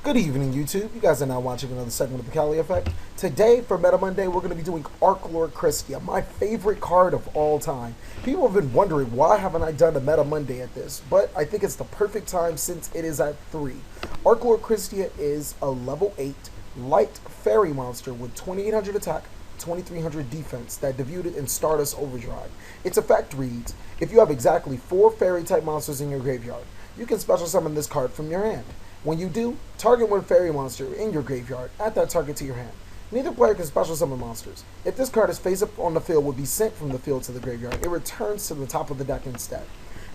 Good evening, YouTube. You guys are now watching another segment of the TheCaliEffect. Today, for Meta Monday, we're going to be doing Archlord Kristya, my favorite card of all time. People have been wondering, why haven't I done a Meta Monday at this? But I think it's the perfect time since it is at 3. Archlord Kristya is a level 8 light fairy monster with 2800 attack, 2300 defense that debuted in Stardust Overdrive. Its effect reads, if you have exactly 4 fairy type monsters in your graveyard, you can special summon this card from your hand. When you do, target one fairy monster in your graveyard, add that target to your hand. Neither player can special summon monsters. If this card is face up on the field, would be sent from the field to the graveyard. It returns to the top of the deck instead.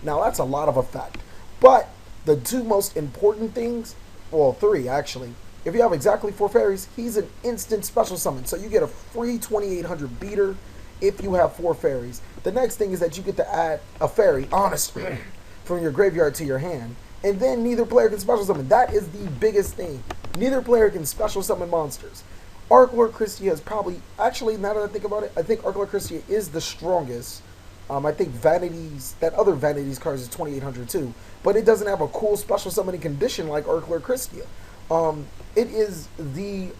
Now that's a lot of effect. But the two most important things, well 3 actually, if you have exactly 4 fairies, he's an instant special summon. So you get a free 2800 beater if you have 4 fairies. The next thing is that you get to add a fairy, honestly, from your graveyard to your hand. And then neither player can special summon. That is the biggest thing. Neither player can special summon monsters. Archlord Kristya is probably, actually, now that I think about it, I think Archlord Kristya is the strongest. I think Vanity's, that other Vanity's card is 2800 too. But it doesn't have a cool special summoning condition like Archlord Kristya. It is the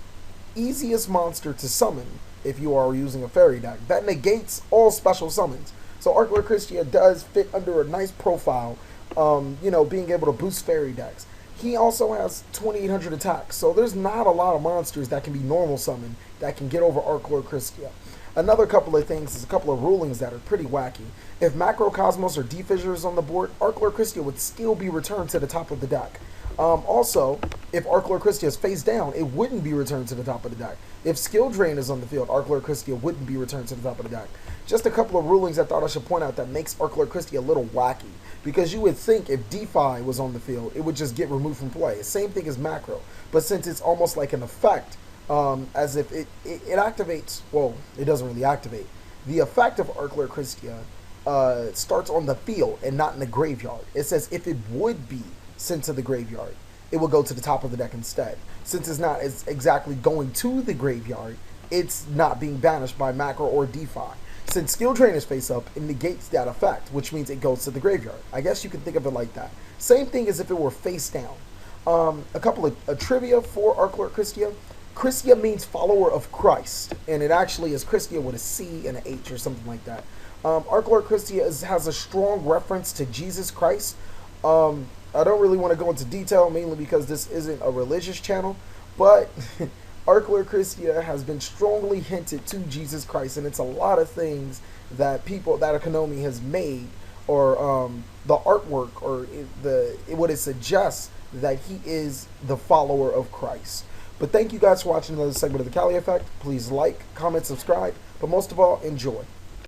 easiest monster to summon if you are using a fairy deck. That negates all special summons. So Archlord Kristya does fit under a nice profile. Being able to boost fairy decks. He also has 2800 attack, so there's not a lot of monsters that can be normal summoned that can get over Archlord Kristya. Another couple of things is a couple of rulings that are pretty wacky. If Macrocosmos or D-Fissure is on the board, Archlord Kristya would still be returned to the top of the deck. Also, if Archlord Kristya is face down, it wouldn't be returned to the top of the deck. If Skill Drain is on the field, Archlord Kristya wouldn't be returned to the top of the deck. Just a couple of rulings I thought I should point out that makes Archlord Kristya a little wacky. Because you would think if DeFi was on the field, it would just get removed from play. Same thing as Macro. But since it's almost like an effect, as if it activates, well, it doesn't really activate. The effect of Archlord Kristya starts on the field and not in the graveyard. It says if it would be sent to the graveyard, it will go to the top of the deck instead. Since it's not exactly going to the graveyard, it's not being banished by Macro or DeFi. Since Skill Drain is face up, it negates that effect, which means it goes to the graveyard. I guess you can think of it like that. Same thing as if it were face down. A couple of trivia for Archlord Kristya. Kristya means follower of Christ, and it actually is Kristya with a C and an H or something like that. Archlord Kristya has a strong reference to Jesus Christ. I don't really want to go into detail, mainly because this isn't a religious channel, but Archlord Kristya has been strongly hinted to Jesus Christ, and it's a lot of things that Konami has made, or the artwork, or what it suggests that he is the follower of Christ. But thank you guys for watching another segment of the TheCaliEffect. Please like, comment, subscribe, but most of all, enjoy.